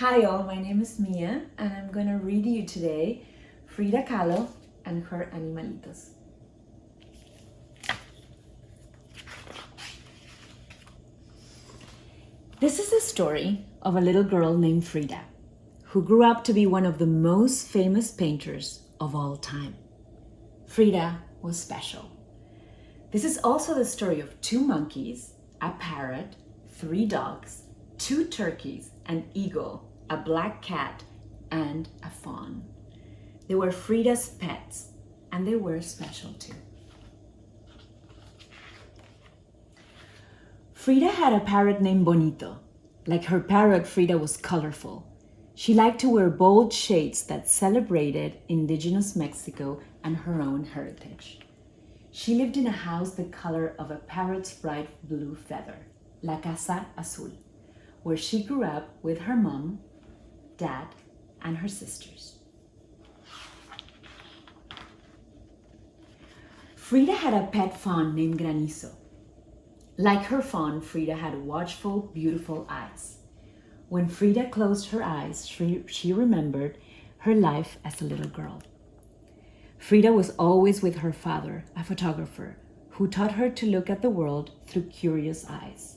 Hi all, my name is Mia and I'm going to read you today Frida Kahlo and her animalitos. This is the story of a little girl named Frida, who grew up to be one of the most famous painters of all time. Frida was special. This is also the story of 2 monkeys, a parrot, 3 dogs, 2 turkeys, an eagle, a black cat, and a fawn. They were Frida's pets, and they were special too. Frida had a parrot named Bonito. Like her parrot, Frida was colorful. She liked to wear bold shades that celebrated indigenous Mexico and her own heritage. She lived in a house the color of a parrot's bright blue feather, La Casa, Azul, where she grew up with her mom, dad, and her sisters. Frida had a pet fawn named Granizo. Like her fawn, Frida had watchful, beautiful eyes. When Frida closed her eyes, she remembered her life as a little girl. Frida was always with her father, a photographer, who taught her to look at the world through curious eyes.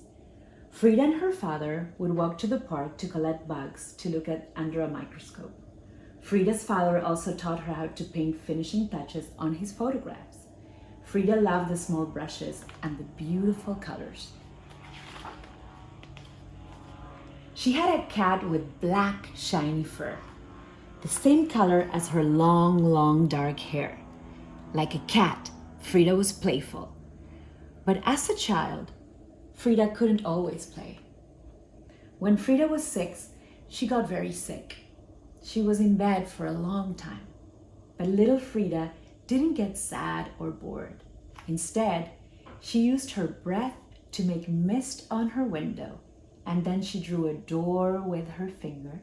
Frida and her father would walk to the park to collect bugs to look at under a microscope. Frida's father also taught her how to paint finishing touches on his photographs. Frida loved the small brushes and the beautiful colors. She had a cat with black, shiny fur, the same color as her long, dark hair. Like a cat, Frida was playful. But as a child, Frida couldn't always play. When Frida was 6, she got very sick. She was in bed for a long time. But little Frida didn't get sad or bored. Instead, she used her breath to make mist on her window, and then she drew a door with her finger.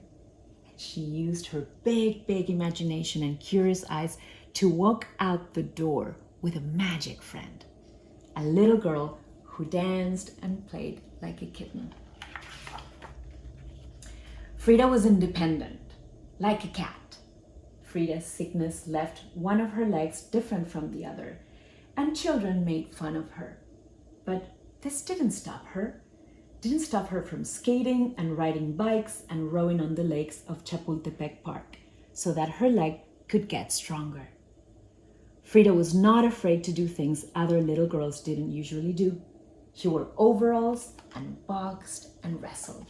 She used her big imagination and curious eyes to walk out the door with a magic friend, a little girl who danced and played like a kitten. Frida was independent, like a cat. Frida's sickness left one of her legs different from the other, and children made fun of her. But this didn't stop her from skating and riding bikes and rowing on the lakes of Chapultepec Park so that her leg could get stronger. Frida was not afraid to do things other little girls didn't usually do. She wore overalls and boxed and wrestled.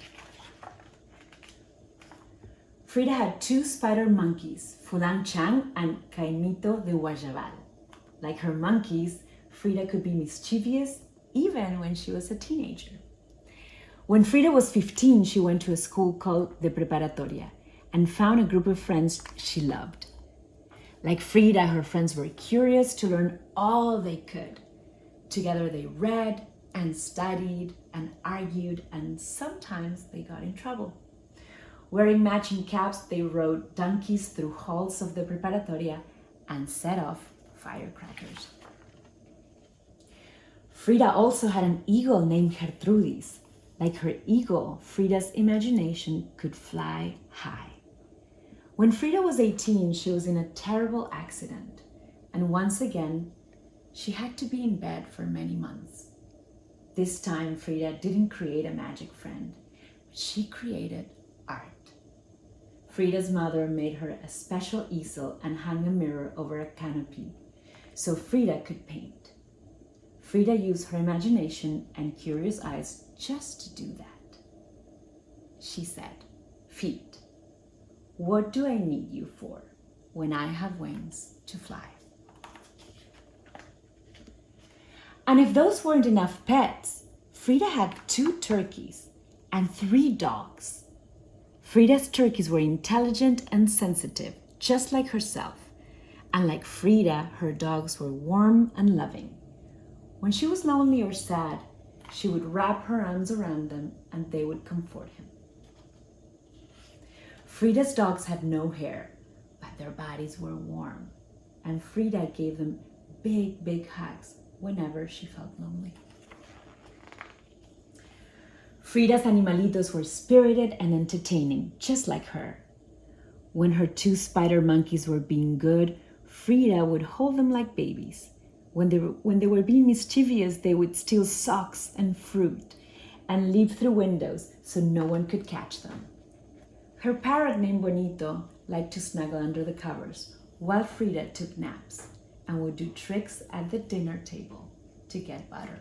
Frida had 2 spider monkeys, Fulan Chang and Caimito de Guayabal. Like her monkeys, Frida could be mischievous even when she was a teenager. When Frida was 15, she went to a school called the Preparatoria and found a group of friends she loved. Like Frida, her friends were curious to learn all they could. Together they read and studied and argued, and sometimes they got in trouble. Wearing matching caps, they rode donkeys through halls of the Preparatoria and set off firecrackers. Frida also had an eagle named Gertrudis. Like her eagle, Frida's imagination could fly high. When Frida was 18, she was in a terrible accident, and once again, she had to be in bed for many months. This time, Frida didn't create a magic friend, but she created art. Frida's mother made her a special easel and hung a mirror over a canopy so Frida could paint. Frida used her imagination and curious eyes just to do that. She said, "Feet, what do I need you for when I have wings to fly?" And if those weren't enough pets, Frida had 2 turkeys and 3 dogs. Frida's turkeys were intelligent and sensitive, just like herself. And like Frida, her dogs were warm and loving. When she was lonely or sad, she would wrap her arms around them and they would comfort him. Frida's dogs had no hair, but their bodies were warm, and Frida gave them big hugs whenever she felt lonely. Frida's animalitos were spirited and entertaining, just like her. When her two spider monkeys were being good, Frida would hold them like babies. When they were being mischievous, they would steal socks and fruit and leap through windows so no one could catch them. Her parrot named Bonito liked to snuggle under the covers while Frida took naps and would do tricks at the dinner table to get butter.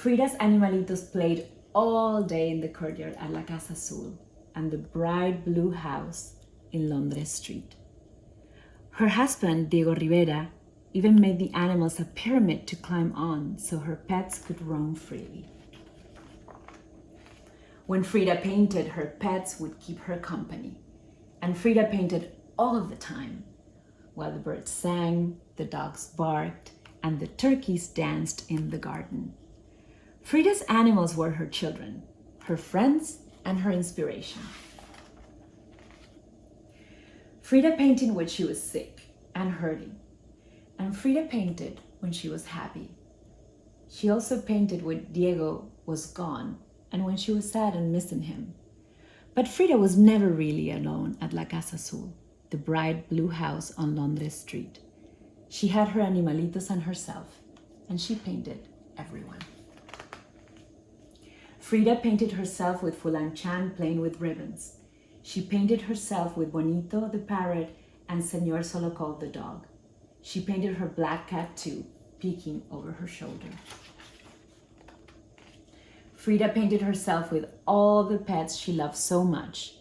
Frida's animalitos played all day in the courtyard at la Casa Azul and the bright blue house in Londres Street. Her husband, Diego Rivera, even made the animals a pyramid to climb on so her pets could roam freely. When Frida painted, her pets would keep her company, and Frida painted all of the time, while the birds sang, the dogs barked, and the turkeys danced in the garden. Frida's animals were her children, her friends, and her inspiration. Frida painted when she was sick and hurting, and Frida painted when she was happy. She also painted when Diego was gone and when she was sad and missing him. But Frida was never really alone at La Casa Azul, the bright blue house on Londres Street. She had her animalitos and herself, and she painted everyone. Frida painted herself with Fulan Chan playing with ribbons. She painted herself with Bonito the parrot and Señor Solocol the dog. She painted her black cat too, peeking over her shoulder. Frida painted herself with all the pets she loved so much,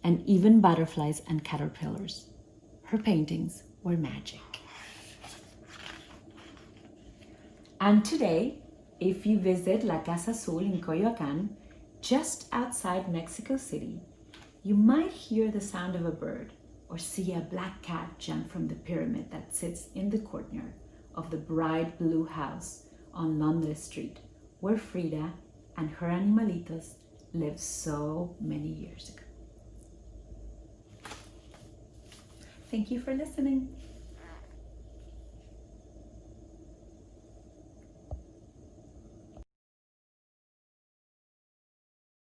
and even butterflies and caterpillars. Her paintings were magic. And today, if you visit La Casa Azul in Coyoacán, just outside Mexico City, you might hear the sound of a bird or see a black cat jump from the pyramid that sits in the courtyard of the bright blue house on Londres Street, where Frida and her animalitos lived so many years ago. Thank you for listening.